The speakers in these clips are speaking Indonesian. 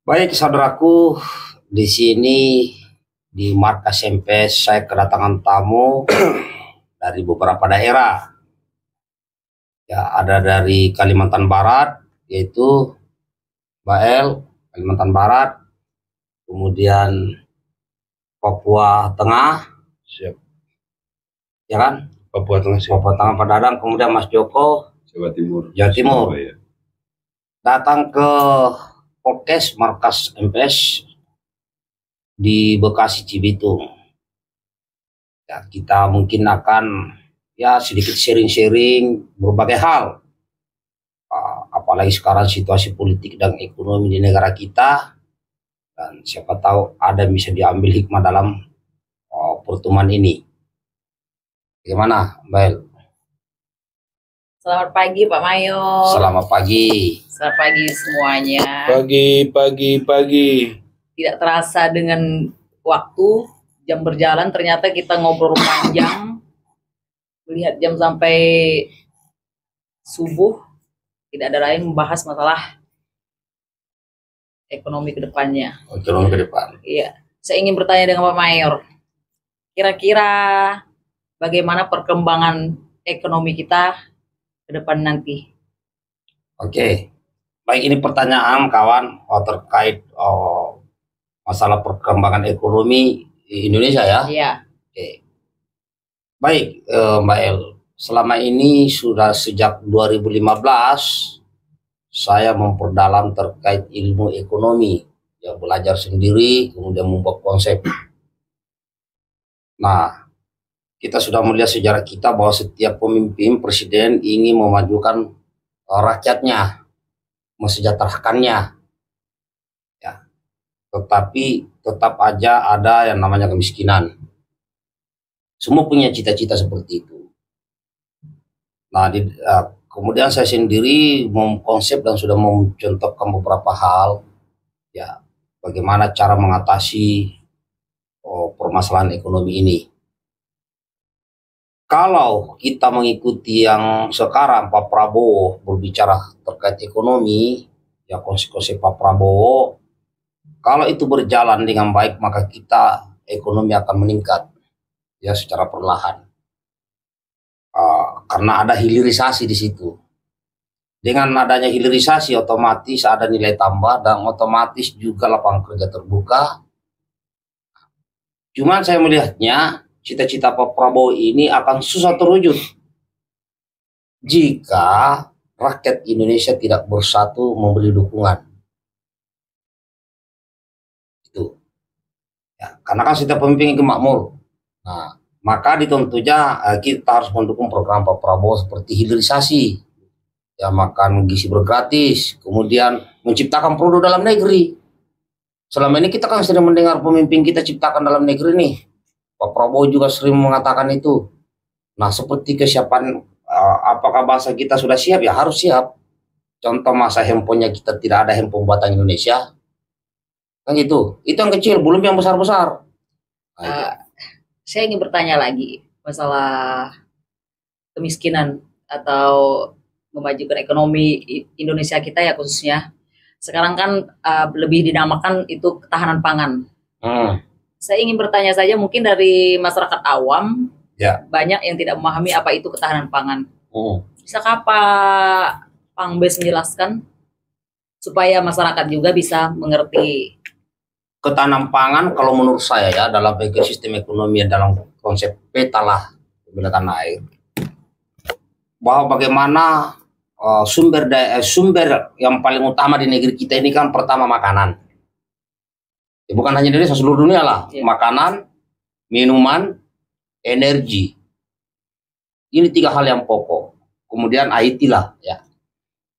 Baik, saudaraku, di sini di markas MPS saya kedatangan tamu dari beberapa daerah. Ya, ada dari Kalimantan Barat, yaitu Bael, Kalimantan Barat, kemudian Papua Tengah, Siap. ya kan? Papua Tengah siap. Papua Tengah Pak Dadang, kemudian Mas Joko, Jawa Timur. Jawa Timur. Surabaya. Datang ke podcast markas MPS di Bekasi Cibitung. Ya, kita mungkin akan sedikit sharing-sharing berbagai hal. Apalagi sekarang situasi politik dan ekonomi di negara kita, dan siapa tahu ada yang bisa diambil hikmah dalam pertemuan ini. Bagaimana, Mbak? Selamat pagi Pak Mayo. Selamat pagi. Selamat pagi semuanya. Pagi. Tidak terasa dengan waktu, jam berjalan, ternyata kita ngobrol panjang. Melihat jam sampai subuh, tidak ada lain membahas masalah ekonomi ke depannya. Ekonomi ke depan. Iya, saya ingin bertanya dengan Pak Mayor. Kira-kira bagaimana perkembangan ekonomi kita ke depan nanti? Oke. Baik, ini pertanyaan kawan terkait masalah perkembangan ekonomi di Indonesia ya. Iya. Oke. Baik, Mbak El, selama ini sudah sejak 2015 saya memperdalam terkait ilmu ekonomi, ya belajar sendiri, kemudian membuat konsep. Nah, kita sudah melihat sejarah kita bahwa setiap pemimpin presiden ingin memajukan rakyatnya, mensejahterakannya, ya. Tetapi tetap aja ada yang namanya kemiskinan. Semua punya cita-cita seperti itu. Nah, kemudian saya sendiri mengkonsep dan sudah mencontohkan beberapa hal, ya, bagaimana cara mengatasi permasalahan ekonomi ini. Kalau kita mengikuti yang sekarang Pak Prabowo berbicara terkait ekonomi, ya konsep Pak Prabowo, kalau itu berjalan dengan baik maka kita ekonomi akan meningkat, ya secara perlahan. Karena ada hilirisasi di situ. Dengan adanya hilirisasi otomatis ada nilai tambah dan otomatis juga lapangan kerja terbuka. Cuman saya melihatnya cita-cita Pak Prabowo ini akan susah terwujud jika rakyat Indonesia tidak bersatu memberi dukungan. Itu. Ya, karena kan setiap pemimpin ingin makmur. Nah, maka ditentunya kita harus mendukung program Pak Prabowo seperti hilirisasi, ya makan gizi bergratis, kemudian menciptakan produk dalam negeri. Selama ini kita kan sering mendengar pemimpin kita ciptakan dalam negeri nih. Pak Prabowo juga sering mengatakan itu. Nah, seperti kesiapan, apakah bangsa kita sudah siap? Ya harus siap. Contoh masa handphonenya kita tidak ada handphone buatan Indonesia, kan gitu. Itu yang kecil, belum yang besar-besar. Saya ingin bertanya lagi masalah kemiskinan atau memajukan ekonomi Indonesia kita ya khususnya. Sekarang kan lebih dinamakan itu ketahanan pangan. Saya ingin bertanya saja mungkin dari masyarakat awam, ya, banyak yang tidak memahami apa itu ketahanan pangan. Bisakah Pak Pangbes menjelaskan supaya masyarakat juga bisa mengerti? Ketahanan pangan kalau menurut saya ya dalam ekosistem ekonomi dalam konsep peta lah kebijakan air, bahwa bagaimana sumber yang paling utama di negeri kita ini kan pertama makanan. Ya, bukan hanya Indonesia, seluruh dunia lah. Ya. Makanan, minuman, energi. Ini tiga hal yang pokok. Kemudian IT lah ya.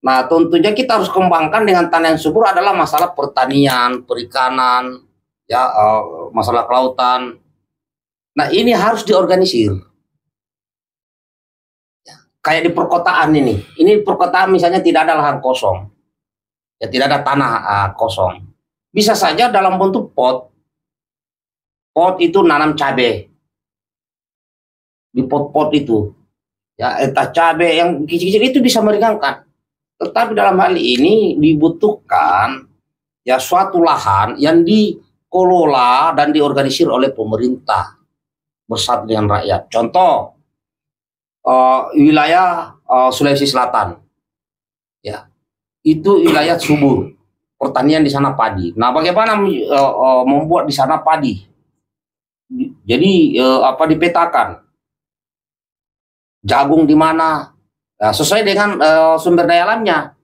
Nah, tentunya kita harus kembangkan dengan tanah yang subur adalah masalah pertanian, perikanan, ya, masalah kelautan. Nah, ini harus diorganisir. Ya, kayak di perkotaan ini perkotaan misalnya tidak ada lahan kosong, ya tidak ada tanah kosong. Bisa saja dalam bentuk pot itu nanam cabai di pot itu, ya entah cabai yang kecil-kecil itu bisa meringankan. Tetapi dalam hal ini dibutuhkan ya suatu lahan yang dikelola dan diorganisir oleh pemerintah bersatu dengan rakyat. Contoh wilayah Sulawesi Selatan, ya itu wilayah subur, pertanian di sana padi. Nah, bagaimana membuat di sana padi? Jadi dipetakan jagung di mana, nah, sesuai dengan sumber daya alamnya.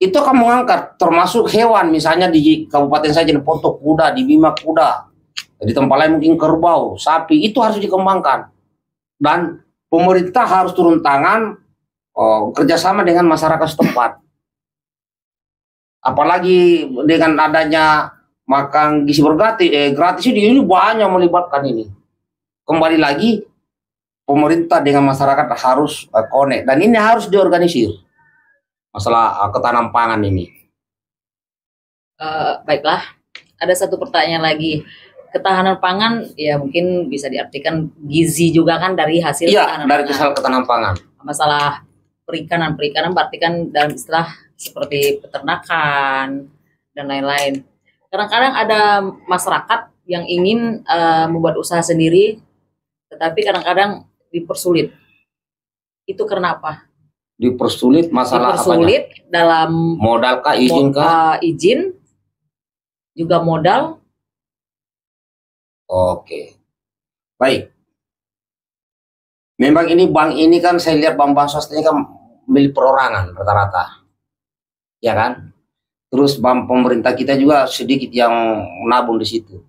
Itu akan mengangkat termasuk hewan, misalnya di kabupaten saya di Pontok kuda, di Bima kuda, di tempat lain mungkin kerbau, sapi, itu harus dikembangkan. Dan pemerintah harus turun tangan, kerjasama dengan masyarakat setempat. Apalagi dengan adanya makan gizi gratis ini banyak melibatkan ini. Kembali lagi, pemerintah dengan masyarakat harus connect, dan ini harus diorganisir masalah ketahanan pangan ini. Baiklah, ada satu pertanyaan lagi. Ketahanan pangan ya mungkin bisa diartikan gizi juga kan dari hasil Iya, dari hasil ketahanan pangan. Masalah perikanan berarti kan dalam istilah seperti peternakan dan lain-lain. Kadang-kadang ada masyarakat yang ingin membuat usaha sendiri, tetapi kadang-kadang dipersulit. Itu karena apa? Dipersulit masalah dipersulit apanya? Dalam modal kah, izin kah? Izin, juga modal. Oke, baik. Memang ini bank ini kan saya lihat bank swasta ini kan milik perorangan rata-rata, ya kan? Terus bank pemerintah kita juga sedikit yang menabung di situ.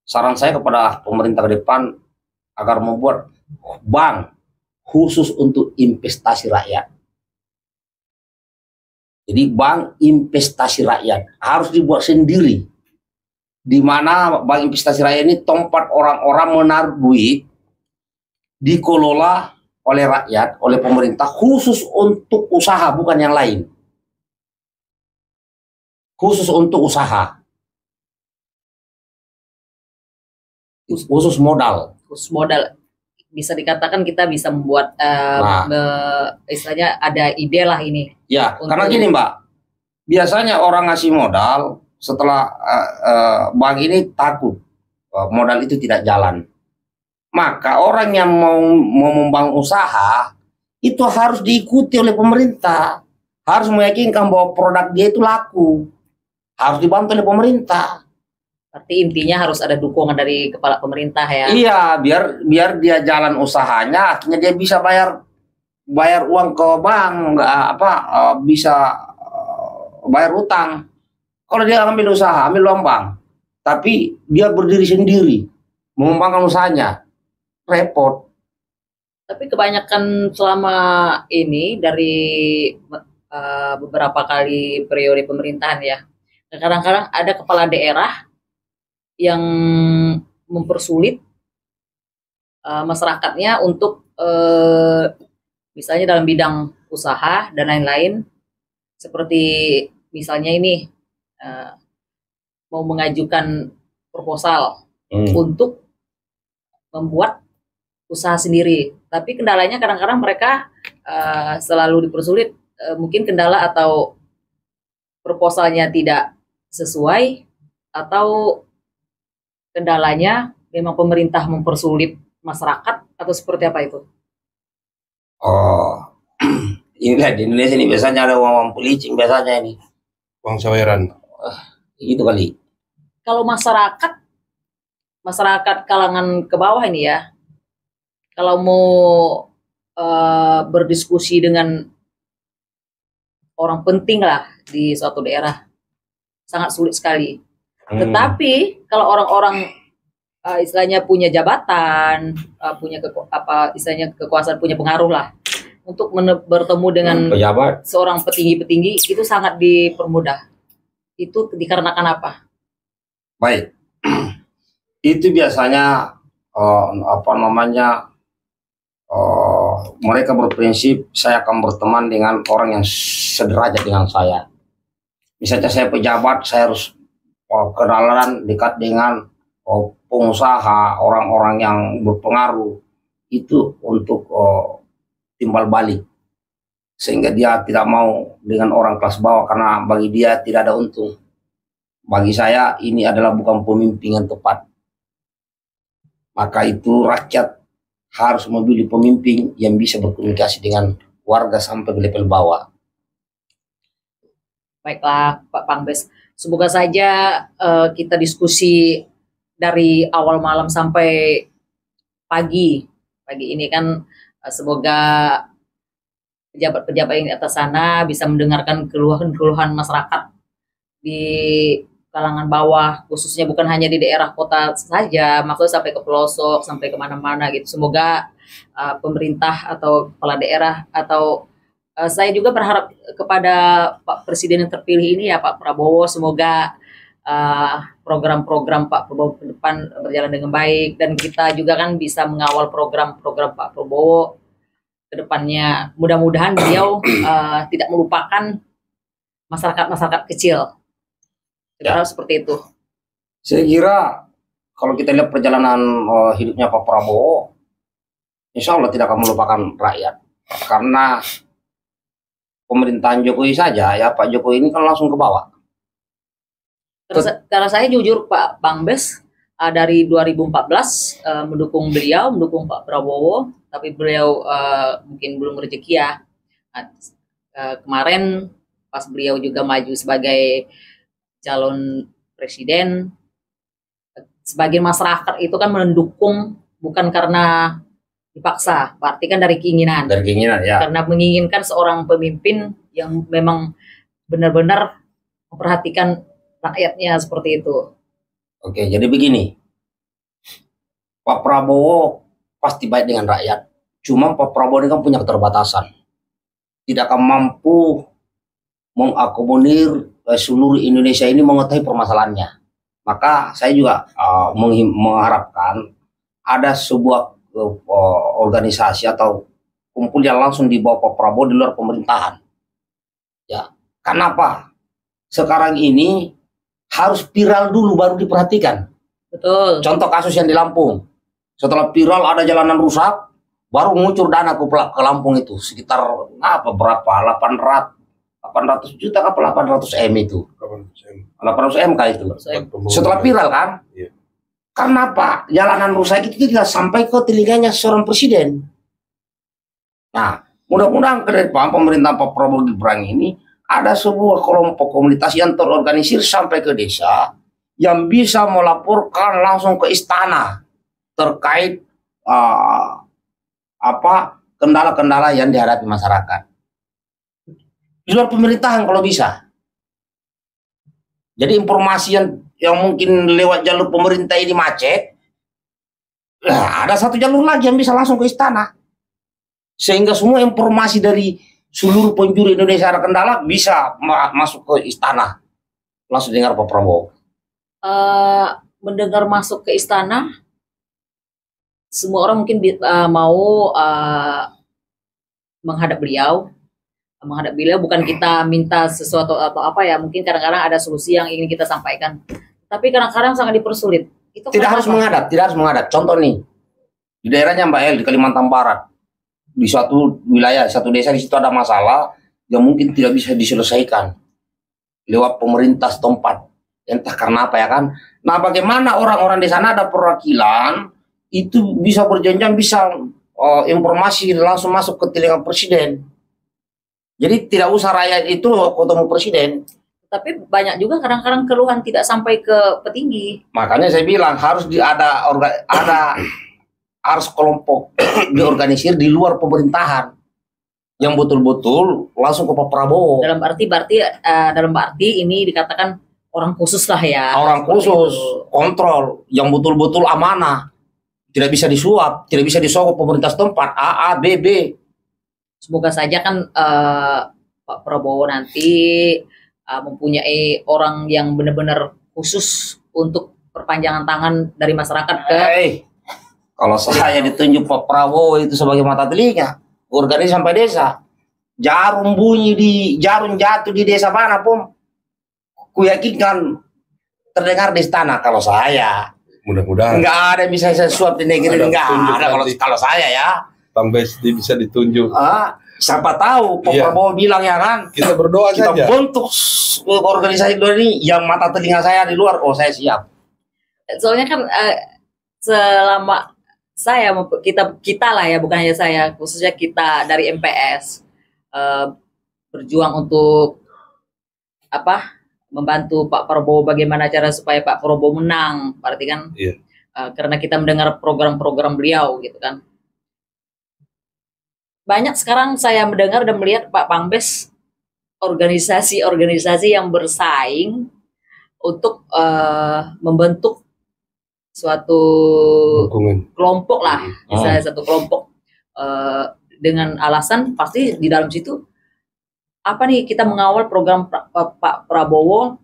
Saran saya kepada pemerintah ke depan agar membuat bank khusus untuk investasi rakyat. Jadi bank investasi rakyat harus dibuat sendiri, di mana bank investasi rakyat ini tempat orang-orang menaruh duit, dikelola oleh rakyat, oleh pemerintah khusus untuk usaha, bukan yang lain. Khusus untuk usaha, khusus modal. Khusus modal. Bisa dikatakan kita bisa membuat istilahnya ada ide lah ini. Ya, karena gini Mbak, biasanya orang ngasih modal setelah bank ini takut modal itu tidak jalan. Maka orang yang mau membangun usaha itu harus diikuti oleh pemerintah, harus meyakinkan bahwa produk dia itu laku, harus dibantu oleh pemerintah. Berarti intinya harus ada dukungan dari kepala pemerintah ya. Iya, biar dia jalan usahanya, akhirnya dia bisa bayar uang ke bank, bisa bayar utang. Kalau dia ambil usaha, ambil uang bank, tapi dia berdiri sendiri, mengembangkan usahanya, repot. Tapi kebanyakan selama ini dari beberapa kali periode pemerintahan ya, kadang-kadang ada kepala daerah yang mempersulit masyarakatnya untuk misalnya dalam bidang usaha dan lain-lain, seperti misalnya ini mau mengajukan proposal untuk membuat usaha sendiri, tapi kendalanya kadang-kadang mereka selalu dipersulit, mungkin kendala atau proposalnya tidak sesuai, atau kendalanya memang pemerintah mempersulit masyarakat, atau seperti apa itu? Oh, inilah di Indonesia ini biasanya ada uang pelicing, biasanya ini uang saweran. Itu kali. Kalau masyarakat kalangan ke bawah ini ya, kalau mau berdiskusi dengan orang penting lah di suatu daerah, sangat sulit sekali. Tetapi kalau orang-orang istilahnya punya jabatan, punya istilahnya kekuasaan, punya pengaruh lah, untuk bertemu dengan pejabat, seorang petinggi-petinggi, itu sangat dipermudah. Itu dikarenakan apa? Baik, itu biasanya mereka berprinsip saya akan berteman dengan orang yang sederajat dengan saya. Misalnya saya pejabat, saya harus kenalan dekat dengan pengusaha, orang-orang yang berpengaruh, itu untuk timbal balik, sehingga dia tidak mau dengan orang kelas bawah karena bagi dia tidak ada untung. bagi saya ini adalah bukan pemimpin yang tepat. Maka itu rakyat harus memilih pemimpin yang bisa berkomunikasi dengan warga sampai ke level bawah. Baiklah Pak Pangbes, semoga saja kita diskusi dari awal malam sampai pagi ini kan, semoga pejabat-pejabat yang di atas sana bisa mendengarkan keluhan-keluhan masyarakat di kalangan bawah, khususnya bukan hanya di daerah kota saja, maksudnya sampai ke pelosok, sampai kemana-mana gitu. Semoga pemerintah atau kepala daerah atau saya juga berharap kepada Pak Presiden yang terpilih ini ya Pak Prabowo, semoga program-program Pak Prabowo ke depan berjalan dengan baik, dan kita juga kan bisa mengawal program-program Pak Prabowo ke depannya. Mudah-mudahan beliau tidak melupakan masyarakat-masyarakat kecil. Kita harap seperti itu. Saya kira kalau kita lihat perjalanan hidupnya Pak Prabowo, insya Allah tidak akan melupakan rakyat. Karena pemerintahan Jokowi saja, ya Pak Jokowi ini kan langsung ke bawah. Karena saya jujur Pak Pangbes, dari 2014 mendukung beliau, mendukung Pak Prabowo, tapi beliau mungkin belum rezeki ya. Kemarin pas beliau juga maju sebagai calon presiden, sebagian masyarakat itu kan mendukung bukan karena dipaksa, berarti kan dari keinginan. Dari keinginan ya. Karena menginginkan seorang pemimpin yang memang benar-benar memperhatikan rakyatnya seperti itu. Oke, jadi begini. Pak Prabowo pasti baik dengan rakyat. Cuma Pak Prabowo ini kan punya keterbatasan. Tidak akan mampu mengakomodir seluruh Indonesia ini mengetahui permasalahannya. Maka saya juga mengharapkan ada sebuah organisasi atau kumpul yang langsung di bawah Pak Prabowo di luar pemerintahan. Ya, kenapa? Sekarang ini harus viral dulu baru diperhatikan. Betul. Contoh kasus yang di Lampung. Setelah viral ada jalanan rusak, baru muncul dana ke Lampung itu sekitar berapa? 800 juta apa 800 M itu? 800 M kali itu. Setelah viral kan? Iya. Karena apa? Jalanan rusak itu tidak sampai ke telinganya seorang presiden. Nah, mudah-mudahan ke depan pemerintah Pak Prabowo Gibran ini ada sebuah kelompok komunitas yang terorganisir sampai ke desa yang bisa melaporkan langsung ke istana terkait kendala-kendala yang dihadapi masyarakat. Di luar pemerintahan kalau bisa. Jadi informasi yang mungkin lewat jalur pemerintah ini macet, nah, ada satu jalur lagi yang bisa langsung ke istana. Sehingga semua informasi dari seluruh penjuru Indonesia ada kendala bisa masuk ke istana. Langsung dengar Pak Prabowo. Mendengar masuk ke istana, semua orang mungkin mau menghadap beliau. Bukan kita minta sesuatu atau apa ya, mungkin kadang-kadang ada solusi yang ingin kita sampaikan, tapi kadang-kadang sangat dipersulit. Itu tidak harus menghadap. Contoh nih, di daerahnya Mbak El di Kalimantan Barat, di suatu wilayah, satu desa di situ ada masalah yang mungkin tidak bisa diselesaikan lewat pemerintah setempat, entah karena apa ya kan. Nah, bagaimana orang-orang di sana ada perwakilan itu bisa berjenjang, bisa informasi langsung masuk ke telinga presiden. Jadi tidak usah rakyat itu ketemu presiden. Tapi banyak juga kadang-kadang keluhan tidak sampai ke petinggi. Makanya saya bilang harus harus kelompok diorganisir di luar pemerintahan yang betul-betul langsung ke Pak Prabowo. Dalam arti ini dikatakan orang khusus lah ya. Orang khusus, kontrol yang betul-betul amanah. Tidak bisa disuap, tidak bisa disogok pemerintah setempat A, B, B. Semoga saja kan Pak Prabowo nanti mempunyai orang yang benar-benar khusus untuk perpanjangan tangan dari masyarakat ke. Kalau saya ditunjuk Pak Prabowo itu sebagai mata telinga, organisasi sampai desa, jarum jatuh di desa mana pun, kuyakinkan terdengar di istana. Kalau saya, mudah-mudahan nggak ada yang bisa saya suap di negeri, nggak ada kalau saya ya. Pangbes bisa ditunjuk Siapa tahu Pak Iya. Prabowo bilang ya kan, Kita berdoa kita saja. bentuk organisasi luar ini yang mata telinga saya di luar, oh saya siap. Soalnya kan selama saya kita lah ya, bukan hanya saya, khususnya kita dari MPS berjuang untuk apa, membantu Pak Prabowo bagaimana cara supaya Pak Prabowo menang, berarti kan Iya. karena kita mendengar program-program beliau gitu kan. Banyak sekarang saya mendengar dan melihat Pak Pangbes organisasi-organisasi yang bersaing untuk membentuk suatu Dukungan. kelompok lah, misalnya satu kelompok dengan alasan pasti di dalam situ apa nih, kita mengawal program Pak Prabowo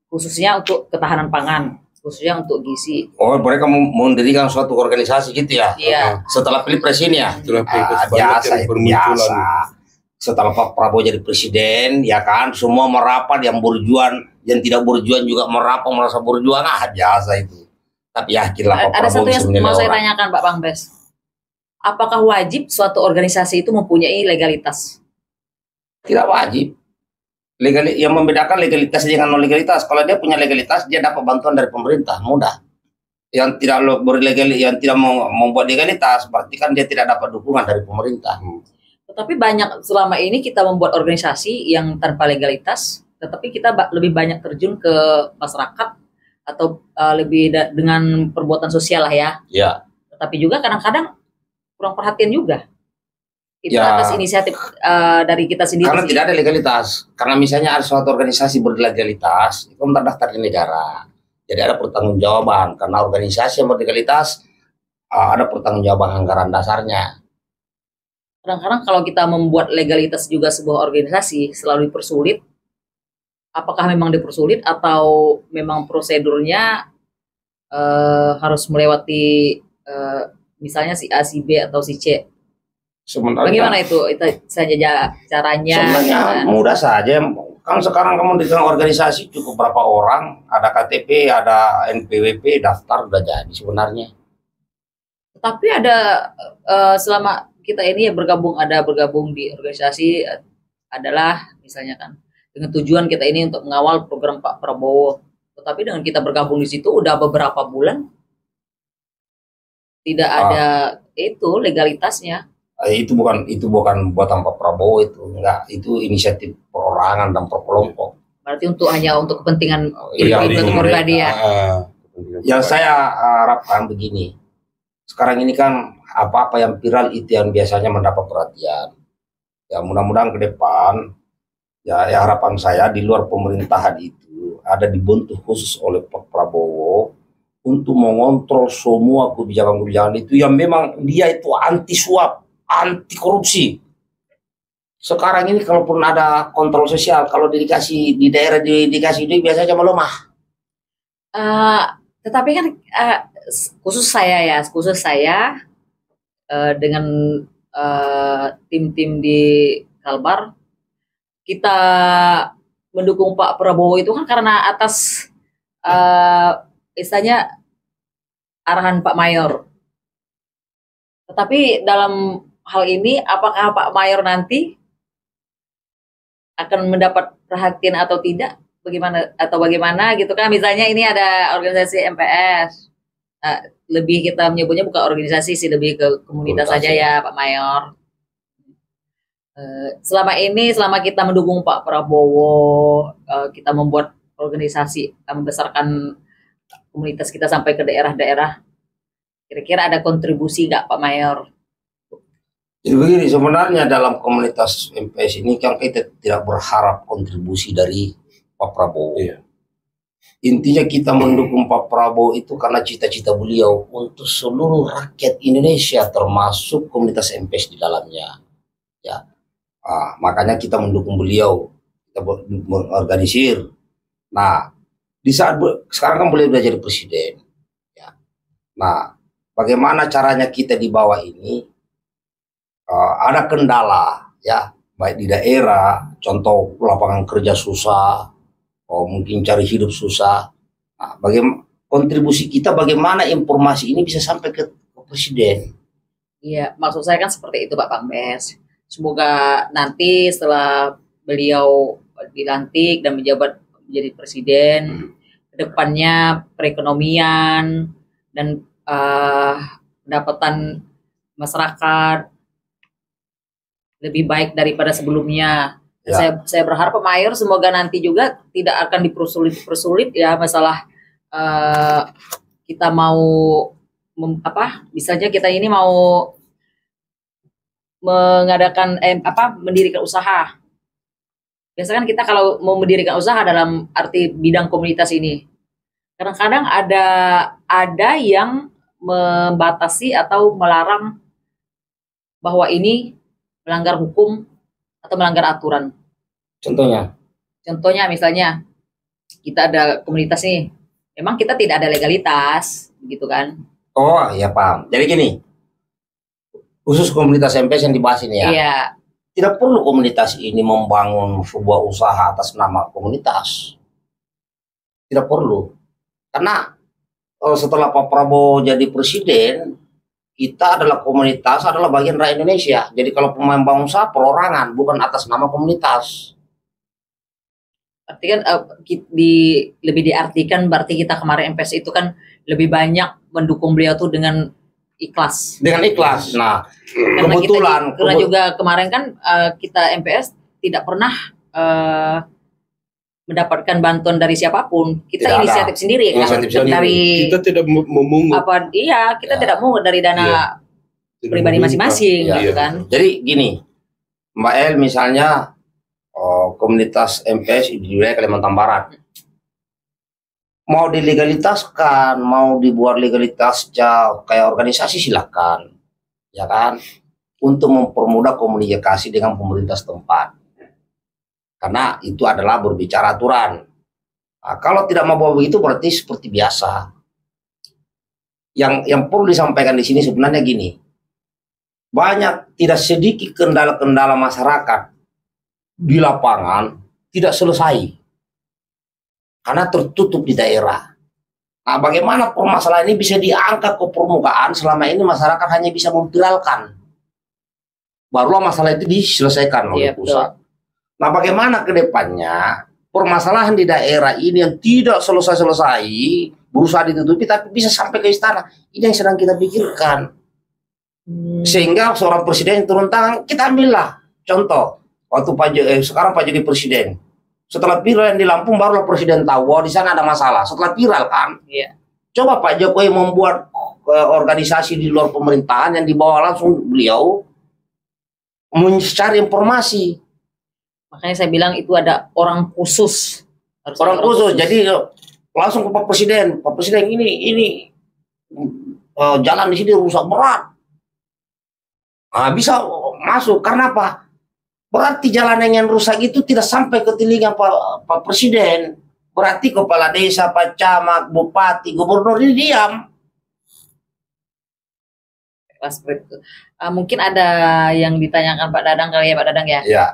khususnya untuk ketahanan pangan, khususnya untuk gizi. Oh, mereka mendirikan suatu organisasi gitu ya? Iya. Setelah Pilpres ini ya? Setelah Pilpres banyak Biasa yang itu, bermunculan. biasa. Setelah Pak Prabowo jadi presiden, ya kan, semua merapat, yang berjuang, yang tidak berjuang juga merapat, merasa berjuang, biasa itu. Tapi yakinlah Pak Ada Prabowo satu yang bisa menilai mau saya orang. tanyakan Pak Pangbes. Apakah wajib suatu organisasi itu mempunyai legalitas? Tidak wajib. Yang membedakan legalitas dengan non legalitas. Kalau dia punya legalitas, dia dapat bantuan dari pemerintah, mudah. Yang tidak berlegal, yang tidak mau membuat legalitas, berarti kan dia tidak dapat dukungan dari pemerintah. Tetapi banyak selama ini kita membuat organisasi yang tanpa legalitas, tetapi kita lebih banyak terjun ke masyarakat atau lebih dengan perbuatan sosial lah ya. Ya. Tetapi juga kadang-kadang kurang perhatian juga. Itu Ya. atas inisiatif dari kita sendiri. Karena sih. tidak ada legalitas. Karena misalnya ada suatu organisasi berlegalitas, itu terdaftar di negara. Jadi ada pertanggungjawaban. Karena organisasi yang berlegalitas, ada pertanggungjawaban anggaran dasarnya. Kadang-kadang kalau kita membuat legalitas juga sebuah organisasi selalu dipersulit. Apakah memang dipersulit atau memang prosedurnya harus melewati misalnya si A, si B atau si C? Sebenarnya, Bagaimana itu saja caranya? sebenarnya mudah saja. Kan sekarang kamu di tengah organisasi cukup berapa orang, ada KTP, ada NPWP, daftar udah jadi sebenarnya. Tapi ada selama kita ini ya bergabung di organisasi adalah misalnya kan dengan tujuan kita ini untuk mengawal program Pak Prabowo. Tetapi dengan kita bergabung di situ udah beberapa bulan tidak ada itu legalitasnya. Itu bukan buatan Pak Prabowo, itu enggak, itu inisiatif perorangan dan per kelompok. Berarti hanya untuk kepentingan Iya, individu pribadi ya. Yang saya harapkan begini, sekarang ini kan apa-apa yang viral itu yang biasanya mendapat perhatian. Ya mudah-mudahan ke depan, ya harapan saya di luar pemerintahan itu ada dibentuk khusus oleh Pak Prabowo untuk mengontrol semua kebijakan-kebijakan itu yang memang dia itu anti suap, anti korupsi. Sekarang ini kalaupun ada kontrol sosial, kalau dikasih di daerah dikasih duit biasanya melemah. Tetapi kan khusus saya dengan tim-tim di Kalbar, kita mendukung Pak Prabowo itu kan karena atas istilahnya arahan Pak Mayor. Tetapi dalam hal ini apakah Pak Mayor nanti akan mendapat perhatian atau tidak? Bagaimana gitu kan, misalnya ini ada organisasi MPS, lebih kita menyebutnya bukan organisasi sih, lebih ke komunitas saja ya Pak Mayor. Selama kita mendukung Pak Prabowo, kita membuat organisasi, membesarkan komunitas kita sampai ke daerah-daerah, kira-kira ada kontribusi nggak Pak Mayor? Jadi begini, sebenarnya dalam komunitas MPS ini kan kita tidak berharap kontribusi dari Pak Prabowo. Iya. Intinya kita mendukung Pak Prabowo itu karena cita-cita beliau untuk seluruh rakyat Indonesia, termasuk komunitas MPS di dalamnya. Ya, makanya kita mendukung beliau, kita berorganisir. Nah, di saat sekarang kan beliau sudah jadi presiden. Ya. Nah, bagaimana caranya kita di bawah ini? Ada kendala, ya, baik di daerah, contoh lapangan kerja susah, mungkin cari hidup susah. Nah, bagaimana kontribusi kita, bagaimana informasi ini bisa sampai ke presiden? Iya, maksud saya kan seperti itu Pak Pambes. Semoga nanti setelah beliau dilantik dan menjabat menjadi presiden, kedepannya perekonomian dan pendapatan masyarakat lebih baik daripada sebelumnya. Ya. Saya berharap Pak Mayor semoga nanti juga tidak akan dipersulit ya masalah kita mau misalnya kita ini mau mengadakan mendirikan usaha. Biasanya kan kita kalau mau mendirikan usaha dalam arti bidang komunitas ini, kadang-kadang ada yang membatasi atau melarang bahwa ini melanggar hukum atau melanggar aturan. Contohnya misalnya kita ada komunitas nih, memang kita tidak ada legalitas, gitu kan? Oh ya paham. Jadi gini, khusus komunitas MPS yang dibahas ini ya. Iya. Tidak perlu komunitas ini membangun sebuah usaha atas nama komunitas. Tidak perlu. Karena setelah Pak Prabowo jadi presiden, kita adalah komunitas, adalah bagian rakyat Indonesia. Jadi kalau pemain bangsa perorangan, bukan atas nama komunitas. Berarti kan lebih diartikan berarti kita kemarin MPS itu kan lebih banyak mendukung beliau tuh dengan ikhlas. Dengan ikhlas. Nah, karena kebetulan karena juga kemarin kan kita MPS tidak pernah mendapatkan bantuan dari siapapun. Kita tidak inisiatif ada. sendiri kan. Dari kita tidak memungut. Kita tidak mau dari dana pribadi masing-masing gitu kan. Jadi gini, Mbak El misalnya komunitas MPS di wilayah Kalimantan Barat mau dilegalitaskan, mau dibuat legalitas kayak organisasi silakan, ya kan, untuk mempermudah komunikasi dengan pemerintah setempat, karena itu adalah berbicara aturan. Nah, kalau tidak mau begitu berarti seperti biasa. Yang perlu disampaikan di sini sebenarnya gini, banyak tidak sedikit kendala-kendala masyarakat di lapangan tidak selesai karena tertutup di daerah. Nah, bagaimana permasalahan ini bisa diangkat ke permukaan? Selama ini masyarakat hanya bisa memviralkan, barulah masalah itu diselesaikan oleh pusat. Nah, bagaimana ke depannya permasalahan di daerah ini yang tidak selesai-selesai berusaha ditutupi tapi bisa sampai ke istana? Ini yang sedang kita pikirkan. Sehingga seorang presiden turun tangan. Kita ambillah contoh waktu sekarang Pak jadi presiden. Setelah viral yang di Lampung barulah presiden tahu bahwa di sana ada masalah. Setelah viral kan. Iya. Coba Pak Jokowi membuat organisasi di luar pemerintahan yang dibawa langsung beliau mencari informasi. Makanya saya bilang itu ada orang khusus. Orang khusus. Jadi langsung ke Pak Presiden. Pak Presiden ini jalan di sini rusak berat. Nah, bisa masuk karena apa? Berarti jalan yang rusak itu tidak sampai ke telinga Pak Presiden. Berarti kepala desa, Pak Camat, Bupati, Gubernur ini diam. Mungkin ada yang ditanyakan Pak Dadang kali ya Pak Dadang ya? Iya.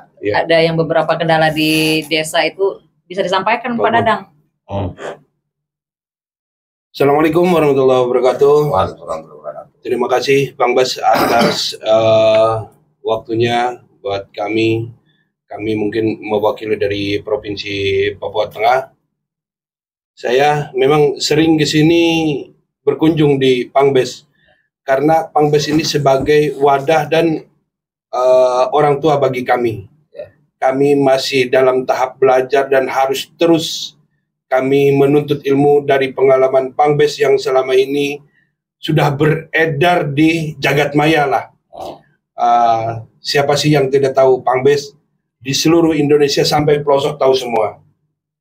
Ada yang beberapa kendala di desa itu bisa disampaikan Pak Dadang. Assalamualaikum warahmatullahi wabarakatuh. Terima kasih Bang Bas atas waktunya buat kami mungkin mewakili dari Provinsi Papua Tengah. Saya memang sering ke sini berkunjung di Pangbes karena Pangbes ini sebagai wadah dan orang tua bagi kami. Kami masih dalam tahap belajar dan harus terus kami menuntut ilmu dari pengalaman Pangbes yang selama ini sudah beredar di jagat maya lah. Siapa sih yang tidak tahu Pangbes? Di seluruh Indonesia sampai pelosok tahu semua.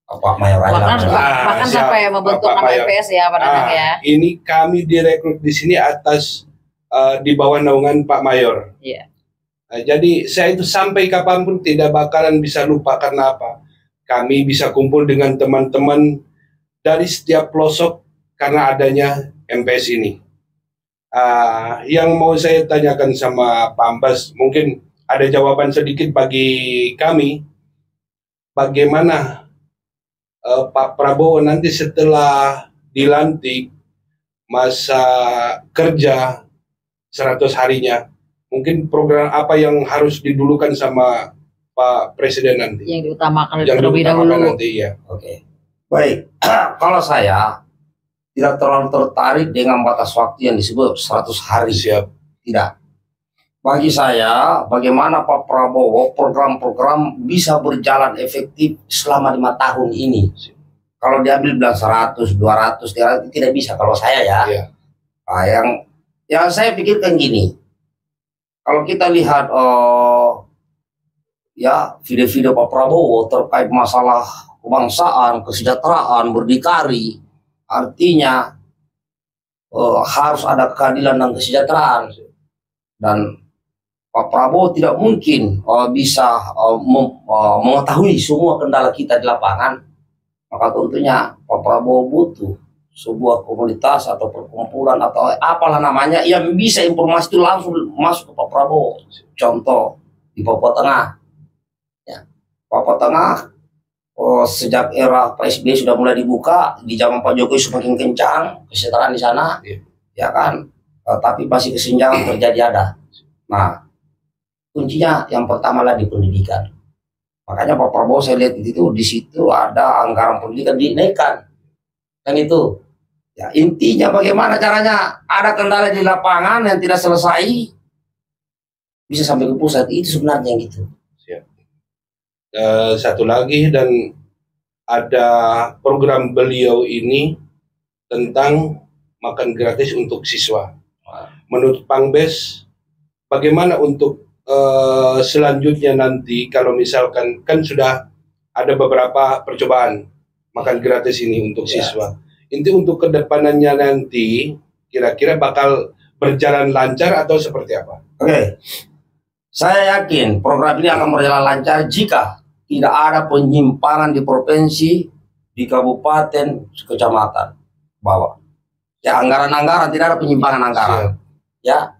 Bahkan sampai membentuk nama MPS ya Pak Dadang ya. Ini kami direkrut di sini atas di bawah naungan Pak Mayor. Iya. Jadi saya itu sampai kapanpun tidak bakalan bisa lupa karena apa? Kami bisa kumpul dengan teman-teman dari setiap pelosok karena adanya MPS ini. Yang mau saya tanyakan sama Pak Ambas, mungkin ada jawaban sedikit bagi kami. Bagaimana Pak Prabowo nanti setelah dilantik masa kerja 100 harinya, mungkin program apa yang harus didulukan sama Pak Presiden nanti? Yang diutamakan Yang terlebih diutamakan dahulu. nanti, ya. Oke. Baik, kalau saya tidak terlalu tertarik dengan batas waktu yang disebut 100 hari. Siap. Tidak. Bagi saya, bagaimana Pak Prabowo program-program bisa berjalan efektif selama 5 tahun ini. Kalau diambil bilang 100, 200, 300, tidak bisa kalau saya ya. Iya. Nah, yang saya pikirkan gini. Kalau kita lihat ya video-video Pak Prabowo terkait masalah kebangsaan, kesejahteraan, berdikari, artinya harus ada keadilan dan kesejahteraan. Dan Pak Prabowo tidak mungkin bisa mengetahui semua kendala kita di lapangan. Maka tentunya Pak Prabowo butuh sebuah komunitas atau perkumpulan atau apalah namanya yang bisa informasi itu langsung masuk ke Pak Prabowo. Contoh di Papua Tengah, ya. Papua Tengah sejak era Pak SBY sudah mulai dibuka, di zaman Pak Jokowi semakin kencang kesejahteraan di sana, ya kan. Tapi masih kesenjangan terjadi ada. Nah, kuncinya yang pertama lah di pendidikan. Makanya Pak Prabowo saya lihat di situ ada anggaran pendidikan dinaikkan, kan itu. Ya, intinya bagaimana caranya ada kendala di lapangan yang tidak selesai bisa sampai ke pusat, itu sebenarnya gitu. Siap. Satu lagi, dan ada program beliau ini tentang makan gratis untuk siswa. Menurut Pangbes, bagaimana untuk selanjutnya nanti kalau misalkan kan sudah ada beberapa percobaan makan gratis ini untuk siswa. Inti untuk kedepanannya nanti kira-kira bakal berjalan lancar atau seperti apa? Oke. Saya yakin program ini akan berjalan lancar jika tidak ada penyimpangan di provinsi, di kabupaten, kecamatan bawah. Ya, anggaran-anggaran tidak ada penyimpangan anggaran. Ya.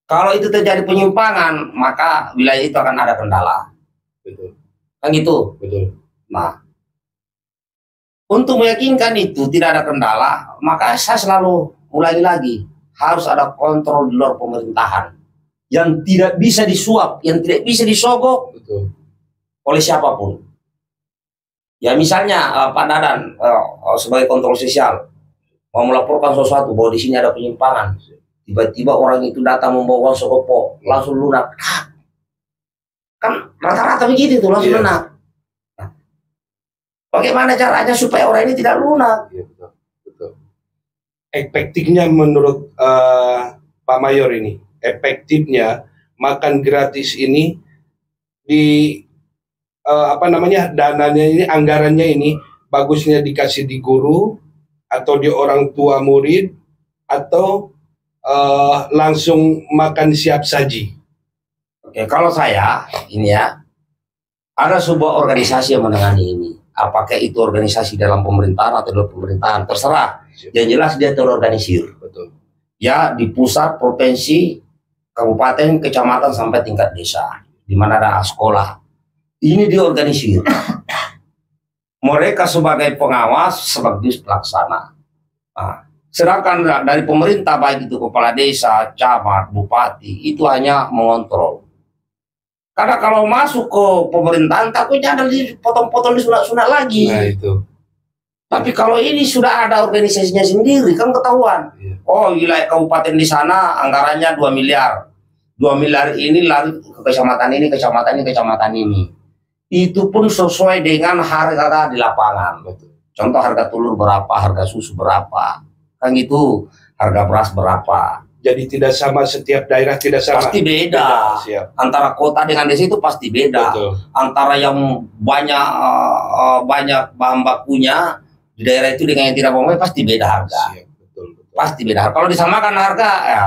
Kalau itu terjadi penyimpangan, maka wilayah itu akan ada kendala. Betul. Kan gitu. Betul. Nah, untuk meyakinkan itu tidak ada kendala, maka saya selalu ulangi lagi, harus ada kontrol di luar pemerintahan yang tidak bisa disuap, yang tidak bisa disogok. Betul. Oleh siapapun. Ya misalnya Pak Dadan sebagai kontrol sosial mau melaporkan sesuatu bahwa di sini ada penyimpangan, tiba-tiba orang itu datang membawa uang sekopo, langsung lunak. Kan rata-rata begitu tuh, langsung lunak. Bagaimana caranya supaya orang ini tidak lunak? Ya, betul. Betul. Efektifnya menurut Pak Mayor ini, efektifnya makan gratis ini di dananya ini, anggarannya ini bagusnya dikasih di guru atau di orang tua murid atau langsung makan siap saji? Oke, kalau saya ini ya, ada sebuah organisasi yang menangani ini. Apakah itu organisasi dalam pemerintahan atau dalam pemerintahan, terserah. Yang jelas dia terorganisir. Betul. Ya, di pusat, provinsi, kabupaten, kecamatan sampai tingkat desa, di mana ada sekolah. Ini diorganisir. Mereka sebagai pengawas, sebagai pelaksana. Nah, sedangkan dari pemerintah, baik itu kepala desa, camat, bupati, itu hanya mengontrol. Karena kalau masuk ke pemerintahan takutnya ada dipotong-potong di sunat-sunat lagi. Nah itu. Tapi kalau ini sudah ada organisasinya sendiri, kan ketahuan. Oh, wilayah kabupaten di sana anggarannya 2 miliar. 2 miliar ini lari ke kecamatan ini, kecamatan ini, kecamatan ini. Itu pun sesuai dengan harga di lapangan. Contoh harga telur berapa, harga susu berapa. Kan gitu, harga beras berapa. Jadi tidak sama, setiap daerah tidak sama. Pasti beda. Siap. Antara kota dengan desa itu pasti beda. Betul. Antara yang banyak bahan bakunya di daerah itu dengan yang tidak banyak pasti beda harga. Siap. Betul, betul. Pasti beda harga. Kalau disamakan harga ya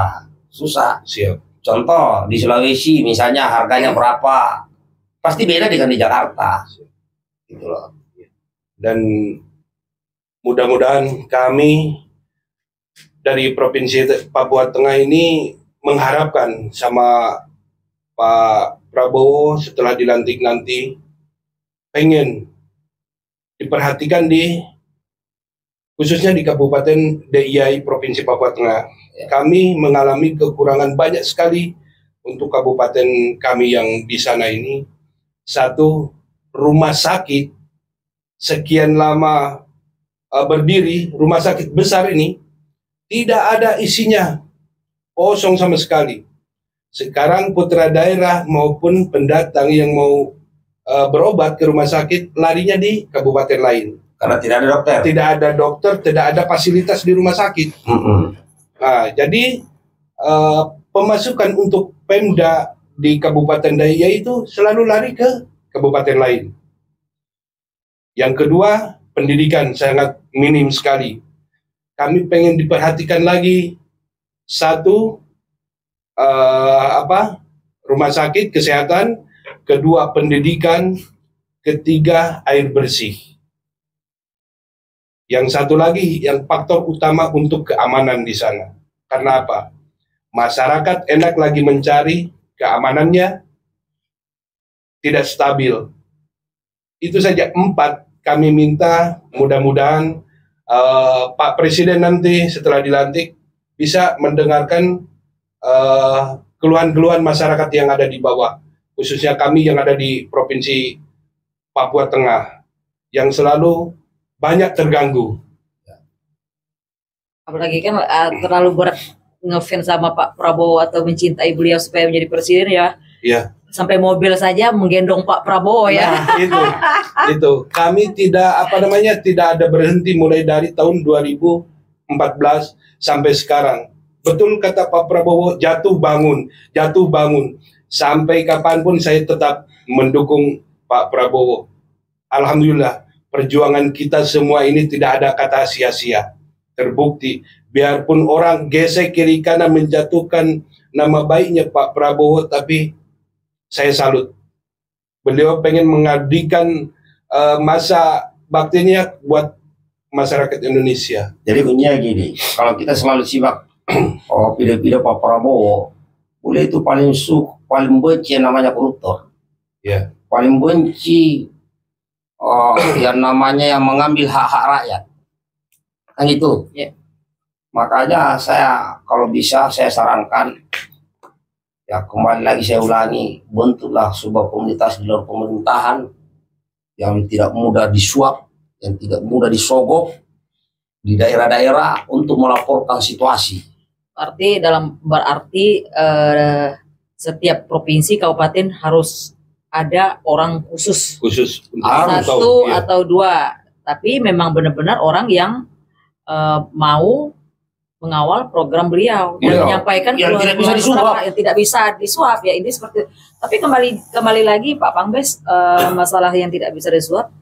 susah. Siap. Contoh di Sulawesi misalnya harganya berapa, pasti beda dengan di Jakarta. Gitu loh. Dan mudah-mudahan kami dari Provinsi Papua Tengah ini mengharapkan sama Pak Prabowo setelah dilantik nanti pengen diperhatikan di khususnya di Kabupaten DIY Provinsi Papua Tengah. Kami mengalami kekurangan banyak sekali untuk kabupaten kami yang di sana ini. Satu, rumah sakit sekian lama berdiri, rumah sakit besar ini tidak ada isinya, kosong sama sekali. Sekarang putra daerah maupun pendatang yang mau berobat ke rumah sakit larinya di kabupaten lain. Karena tidak ada dokter. Tidak ada dokter, tidak ada fasilitas di rumah sakit. Nah, jadi pemasukan untuk Pemda di Kabupaten Daya itu selalu lari ke kabupaten lain. Yang kedua, pendidikan sangat minim sekali. Kami pengen diperhatikan lagi. Satu, rumah sakit, kesehatan. Kedua, pendidikan. Ketiga, air bersih. Yang satu lagi, yang faktor utama untuk keamanan di sana. Karena apa? Masyarakat enak lagi mencari keamanannya, tidak stabil. Itu saja 4 kami minta, mudah-mudahan Pak Presiden nanti setelah dilantik bisa mendengarkan keluhan-keluhan masyarakat yang ada di bawah, khususnya kami yang ada di Provinsi Papua Tengah, yang selalu banyak terganggu. Apalagi kan terlalu berat ngefans sama Pak Prabowo atau mencintai beliau supaya menjadi presiden ya. Iya. Sampai mobil saja menggendong Pak Prabowo ya. Nah, itu. Kami tidak ada berhenti mulai dari tahun 2014 sampai sekarang. Betul kata Pak Prabowo, jatuh bangun. Sampai kapanpun saya tetap mendukung Pak Prabowo. Alhamdulillah, perjuangan kita semua ini tidak ada kata sia-sia. Terbukti, biarpun orang gesek kiri kanan menjatuhkan nama baiknya Pak Prabowo, tapi saya salut. Beliau pengen mengabdikan masa baktinya buat masyarakat Indonesia. Jadi kuncinya gini, kalau kita selalu simak video-video Pak Prabowo, beliau itu paling benci yang namanya koruptor. Ya. Paling benci yang namanya yang mengambil hak-hak rakyat. Kan itu. Yeah. Makanya saya kalau bisa saya sarankan, ya kembali lagi saya ulangi, bentuklah sebuah komunitas di luar pemerintahan yang tidak mudah disuap, yang tidak mudah disogok di daerah-daerah untuk melaporkan situasi. Berarti setiap provinsi kabupaten harus ada orang khusus satu atau 2, tapi memang benar-benar orang yang mau mengawal program beliau dan menyampaikan yang tidak bisa disuap, yang tidak bisa disuap ya. Ini seperti, tapi kembali lagi Pak Pangbes, masalah yang tidak bisa disuap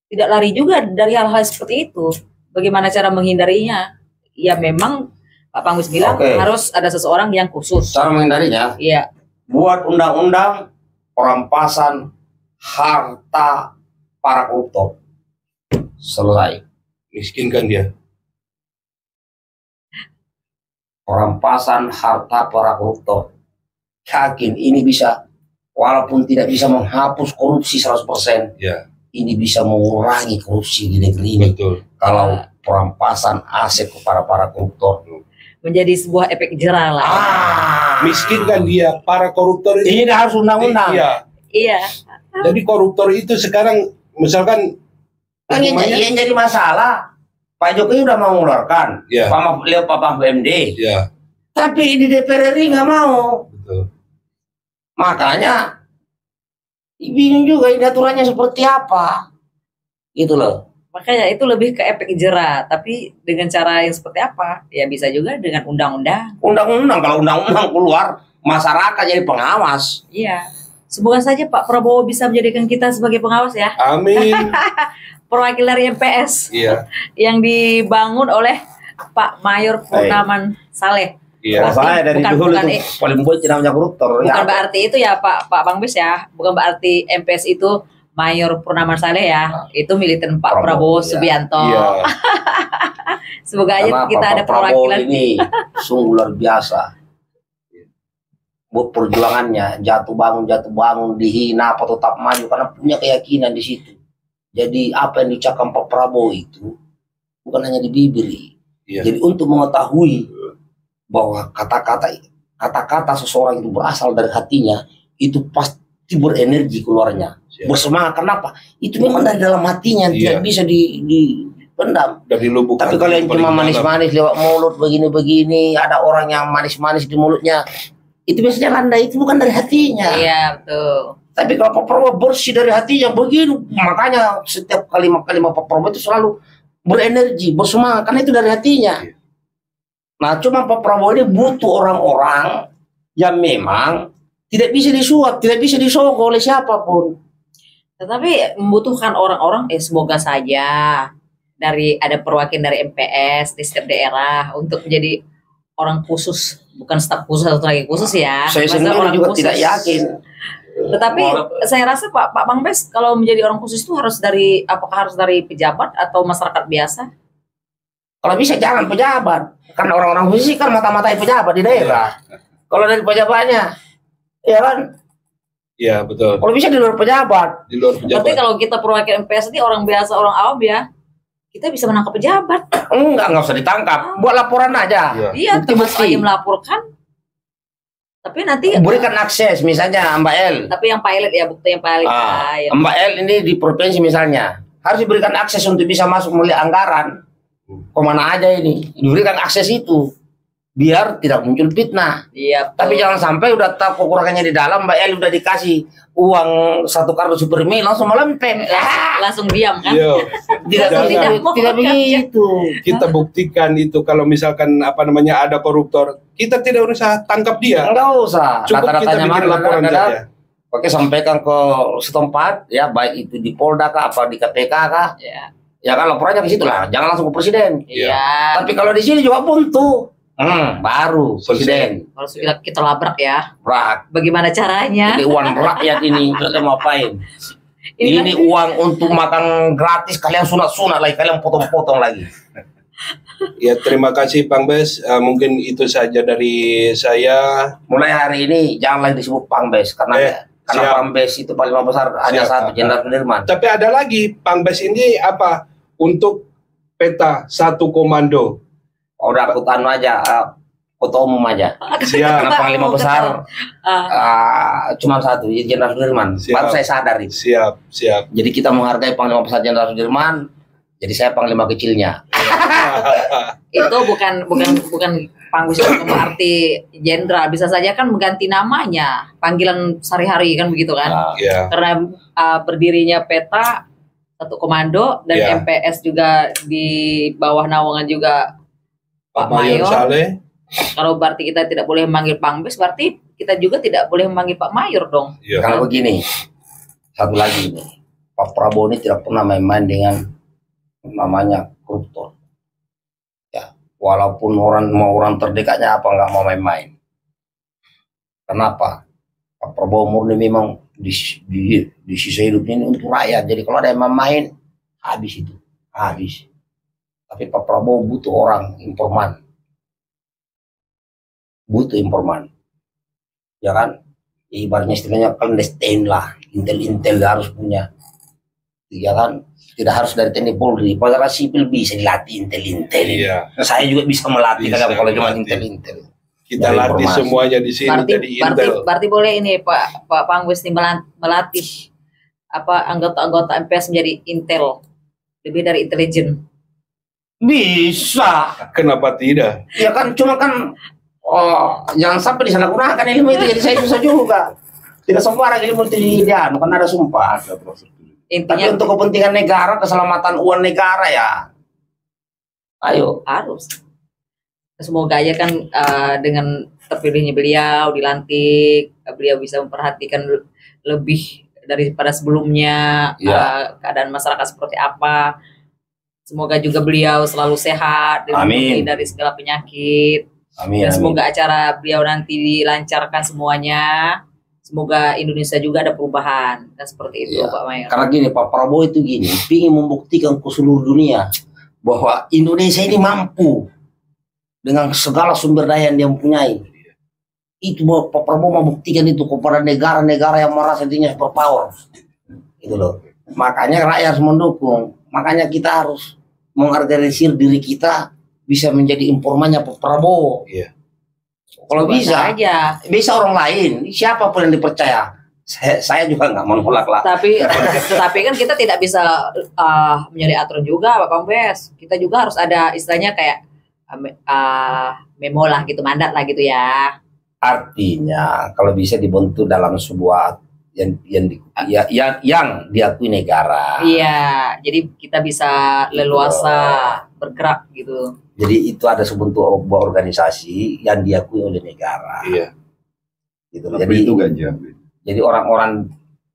tidak lari juga dari hal-hal seperti itu. Bagaimana cara menghindarinya? Ya memang Pak Pangbes bilang harus ada seseorang yang khusus. Cara menghindarinya? Iya. Buat undang-undang perampasan harta para koruptor. Selesai. Miskinkan dia. Perampasan harta para koruptor. Yakin ini bisa, walaupun tidak bisa menghapus korupsi 100%, ya, ini bisa mengurangi korupsi di negeri ini. Betul. Kalau perampasan aset kepada para koruptor menjadi sebuah efek jerah lah. Miskinkan dia, para koruptor ini harus undang-undang. Iya. Jadi koruptor itu sekarang misalkan yang jadi masalah, Pak Jokowi udah mau mengeluarkan, Pak Mahfud MD, tapi di DPR RI nggak mau. Betul. Makanya bingung juga ini aturannya seperti apa, gitu loh. Makanya itu lebih ke efek jerah, tapi dengan cara yang seperti apa? Ya bisa juga dengan undang-undang. Undang-undang, kalau undang-undang keluar, masyarakat jadi pengawas. Iya. Semoga saja Pak Prabowo bisa menjadikan kita sebagai pengawas ya. Amin. Perwakilan dari MPS yang dibangun oleh Pak Mayor Purnaman Saleh. Iya. Saya dari dulu itu paling benci namanya koruptor. Bukan berarti itu ya Pak Pangbes ya. Bukan berarti MPS itu Mayor Purnaman Saleh ya. Itu militan Pak Prabowo Subianto. Iya. Semoga aja kita ada perwakilan ini sungguh luar biasa. Buat perjuangannya jatuh bangun dihina apa tetap maju karena punya keyakinan di situ. Jadi apa yang dicakap Pak Prabowo itu bukan hanya di bibir. Iya. Jadi untuk mengetahui bahwa kata-kata seseorang itu berasal dari hatinya, itu pasti berenergi keluarnya, bersemangat. Kenapa? Itu memang dari dalam hatinya, tidak bisa dipendam. Dari lubuk. Tapi kalau yang cuma manis-manis lewat mulut begini-begini, ada orang yang manis-manis di mulutnya, itu biasanya landai, itu bukan dari hatinya. Iya, betul. Tapi kalau Pak Prabowo bersih dari hatinya begini, makanya setiap kalimat-kalimat Pak Prabowo itu selalu berenergi, bersemangat, karena itu dari hatinya. Nah, cuma Pak Prabowo ini butuh orang-orang yang memang tidak bisa disuap, tidak bisa disogok oleh siapapun. Tetapi membutuhkan orang-orang, semoga saja ada perwakilan dari MPS di setiap daerah untuk menjadi orang khusus, bukan staf khusus atau lagi khusus ya. Saya sendiri orang juga khusus. tidak yakin. Tetapi saya rasa Pak Bang Bes kalau menjadi orang khusus itu apakah harus dari pejabat atau masyarakat biasa? Kalau bisa jangan pejabat, karena orang-orang khusus kan mata-matai pejabat di daerah. Kalau dari pejabatnya, ya kan? Iya, betul. Kalau bisa di luar pejabat. Di luar pejabat. Tapi kalau kita perwakilan MPS ini orang biasa, orang awam ya, kita bisa menangkap pejabat. Nggak usah ditangkap, buat laporan aja. Iya, termasuk aja melaporkan. Tapi nanti berikan akses misalnya Mbak El. Tapi yang pilot ya, bukti yang pilot. Mbak El ini di provinsi misalnya harus diberikan akses untuk bisa masuk melihat anggaran. Kemana aja ini diberikan akses itu biar tidak muncul fitnah. Iya. Tapi jangan sampai udah tahu kekurangannya di dalam, Mbak El udah dikasih uang 1 kartu Super Mie langsung melempem. Langsung diam kan? Iya. Tidak begitu. Kita buktikan itu kalau misalkan ada koruptor, kita tidak usah tangkap dia. Enggak usah. Cukup kita bikin laporan saja. Oke, sampaikan ke setempat ya, baik itu di Polda kah apa di KPK kah. Ya kan laporannya ke situ lah, jangan langsung ke presiden. Iya. Tapi kalau di sini juga buntu. Baru presiden. Harus kita labrak ya. Rak. Bagaimana caranya? Ini uang rakyat ini, kita ngapain? Ini uang untuk makan gratis, kalian sunat-sunat lagi, kalian potong-potong lagi. Ya, terima kasih Bang Bes. Mungkin itu saja dari saya. Mulai hari ini jangan lagi disebut Bang Bes karena Bang Bes itu paling besar hanya satu, Jenderal Sudirman. Tapi ada lagi, Bang Bes ini apa? Untuk peta satu komando. Udah aku tanu aja, ketua umum aja. Siap. Karena panglima besar cuma satu, Jenderal Sudirman. Baru saya sadar itu. Siap. Jadi kita menghargai panglima besar Jenderal Sudirman. Jadi saya panglima kecilnya. Itu bukan Pangus berarti jenderal, bisa saja kan mengganti namanya, panggilan sehari-hari kan begitu kan? Karena berdirinya peta satu komando dan MPS juga di bawah naungan juga Pak Mayor. Saleh. Kalau berarti kita tidak boleh memanggil Pangbes, berarti kita juga tidak boleh memanggil Pak Mayor dong. Kalau begini, satu lagi nih, Pak Prabowo ini tidak pernah main-main dengan namanya koruptor. Ya, walaupun orang terdekatnya apa nggak mau main-main. Kenapa? Pak Prabowo murni memang di sisa hidupnya ini untuk rakyat. Jadi kalau ada yang main, habis itu, habis. Tapi Pak Prabowo butuh orang informan, ya kan? Ibaratnya istilahnya clandestine lah, intel harus punya, ya kan? Tidak harus dari TNI Polri, pada sipil bisa dilatih intel. Iya. Saya juga bisa melatih kalau cuma intel. Kita latih semuanya di sini jadi intel. Berarti boleh ini Pak Pangbes ini melatih anggota MPS menjadi intel, lebih dari intelijen. Bisa. Kenapa tidak? Ya kan, cuma kan jangan sampai disalahgunakan ilmu itu, jadi saya susah juga. Tidak sembarang ilmu itu kan ada sumpah. Tapi untuk kepentingan negara, keselamatan uang negara ya. Ayo. Harus. Semoga aja kan dengan terpilihnya beliau, dilantik, beliau bisa memperhatikan lebih daripada sebelumnya, keadaan masyarakat seperti apa. Semoga juga beliau selalu sehat, dilindungi dari segala penyakit. Dan semoga acara beliau nanti dilancarkan semuanya. Semoga Indonesia juga ada perubahan. Dan seperti itu Pak Mayor. Karena gini, Pak Prabowo itu gini, ingin membuktikan ke seluruh dunia bahwa Indonesia ini mampu dengan segala sumber daya yang dia mempunyai. Itu Pak Prabowo membuktikan itu kepada negara-negara yang merasa dirinya superpower. Itu loh. Makanya rakyat harus mendukung. Makanya kita harus mengorganisir diri kita bisa menjadi informannya Pak Prabowo. Iya. Kalau Coba bisa, aja. bisa orang lain, siapapun yang dipercaya. Saya juga nggak menolak lah. Tetapi kan kita tidak bisa menjadi aturan juga, Pak Kombes. Kita juga harus ada istilahnya kayak memo lah gitu, mandat lah gitu ya. Artinya kalau bisa dibentuk dalam sebuah yang diakui negara. Iya, jadi kita bisa leluasa bergerak gitu. Jadi itu ada sebuah organisasi yang diakui oleh negara. Iya. Gitu. Tapi itu gak jamin. Jadi orang-orang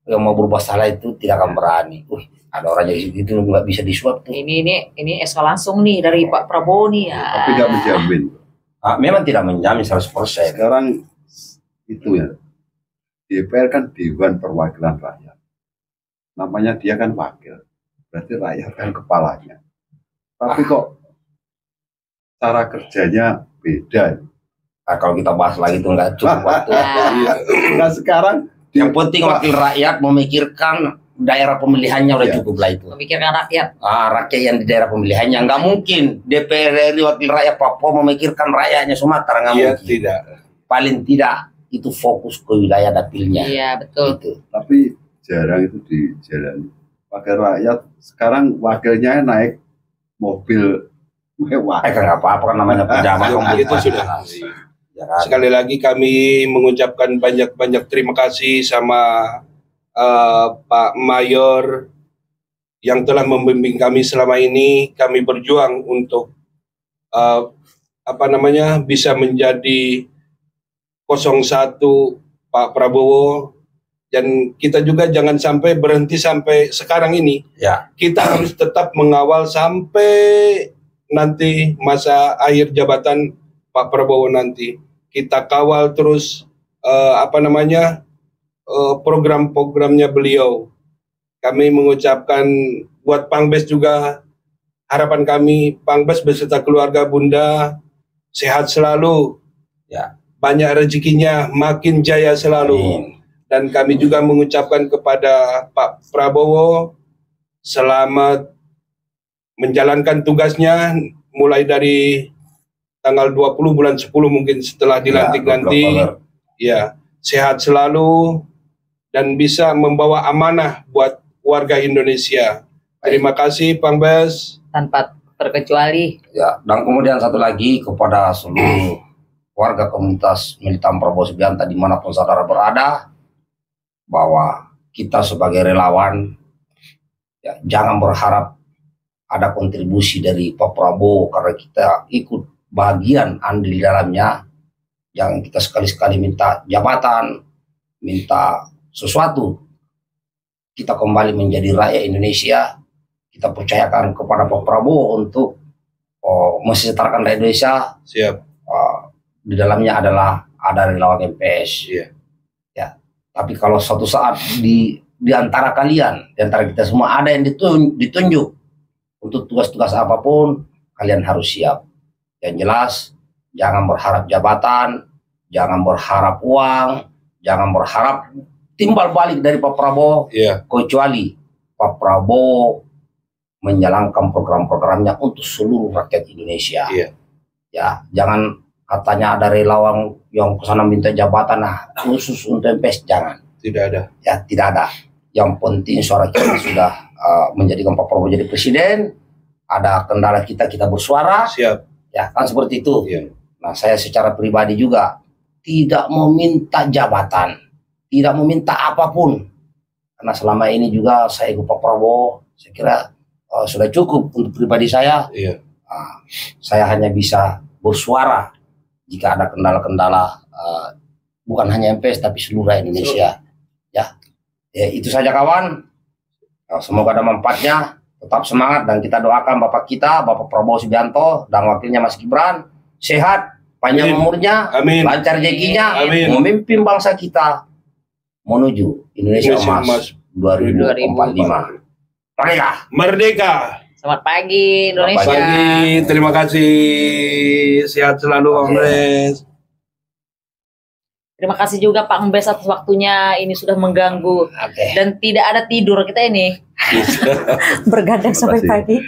yang mau berubah salah itu tidak akan berani. Ada orang yang itu nggak bisa disuap tuh. Ini SK langsung nih dari Pak Prabowo nih ya. Tapi gak menjamin. Memang tidak menjamin 100%. Sekarang itu ya, DPR kan Dewan Perwakilan Rakyat. Namanya dia kan wakil, berarti rakyat kan kepalanya. Tapi kok cara kerjanya beda. Nah, kalau kita bahas lagi itu nggak cukup waktu. Nah sekarang Yang penting wakil rakyat memikirkan daerah pemilihannya udah cukup lah itu. Memikirkan rakyat. Rakyat yang di daerah pemilihannya nggak mungkin DPR RI wakil rakyat Papua memikirkan rakyatnya Sumatera, nggak mungkin. Tidak. Paling tidak itu fokus ke wilayah dapilnya. Iya betul. Gitu. tapi jarang itu dijalani. Wakil rakyat sekarang wakilnya naik mobil mewah. Kan nggak apa-apa kan namanya pejabat. Itu sudah. Ya kan? Sekali lagi kami mengucapkan banyak terima kasih sama Pak Mayor yang telah membimbing kami selama ini. Kami berjuang untuk bisa menjadi 01 Pak Prabowo, dan kita juga jangan sampai berhenti sampai sekarang ini. Ya. Kita harus tetap mengawal sampai nanti masa akhir jabatan Pak Prabowo nanti. Kita kawal terus program-programnya beliau. Kami mengucapkan buat Pangbes juga, harapan kami Pangbes beserta keluarga Bunda sehat selalu. Ya. Banyak rezekinya, makin jaya selalu. Amin. Dan kami juga mengucapkan kepada Pak Prabowo selamat menjalankan tugasnya mulai dari tanggal 20 bulan 10 mungkin setelah dilantik nanti. Ya, sehat selalu dan bisa membawa amanah buat warga Indonesia. Terima kasih Pangbes. Tanpa terkecuali. Ya, dan kemudian satu lagi kepada seluruh warga komunitas militan Prabowo Subianto dimanapun saudara berada, bahwa kita sebagai relawan ya, jangan berharap ada kontribusi dari Pak Prabowo karena kita ikut bagian andil di dalamnya. Jangan kita sekali-sekali minta jabatan, minta sesuatu. Kita kembali menjadi rakyat Indonesia. Kita percayakan kepada Pak Prabowo untuk mensejahterakan rakyat Indonesia. Siap. Di dalamnya ada relawan MPS. Iya. Ya. Tapi kalau suatu saat di antara kalian, di antara kita semua ada yang ditunjuk untuk tugas-tugas apapun, kalian harus siap. Yang jelas, jangan berharap jabatan, jangan berharap uang, jangan berharap timbal balik dari Pak Prabowo, kecuali Pak Prabowo menjalankan program-programnya untuk seluruh rakyat Indonesia. Ya, jangan katanya ada relawan yang kesana minta jabatan, khusus untuk MPS, jangan. Tidak ada. Ya, tidak ada. Yang penting suara kita sudah menjadikan Pak Prabowo jadi presiden. Ada kendala kita bersuara. Siap. Ya, kan seperti itu. Iya. Nah, saya secara pribadi juga tidak meminta jabatan, tidak meminta apapun. Karena selama ini juga saya ikut Pak Prabowo, saya kira sudah cukup untuk pribadi saya. Iya. Saya hanya bisa bersuara jika ada kendala-kendala, bukan hanya MPS tapi seluruh Indonesia. Ya, itu saja kawan. Semoga ada manfaatnya. Tetap semangat dan kita doakan Bapak kita, Bapak Prabowo Subianto dan wakilnya Mas Gibran sehat, panjang umurnya, lancar rezekinya, memimpin bangsa kita menuju Indonesia Emas 2045. Merdeka! Merdeka! Selamat pagi Indonesia. Selamat pagi, terima kasih. Sehat selalu Pangbes. Terima kasih juga Pak Mbes atas waktunya, ini sudah mengganggu. Dan tidak ada tidur kita ini. Bergadang sampai pagi.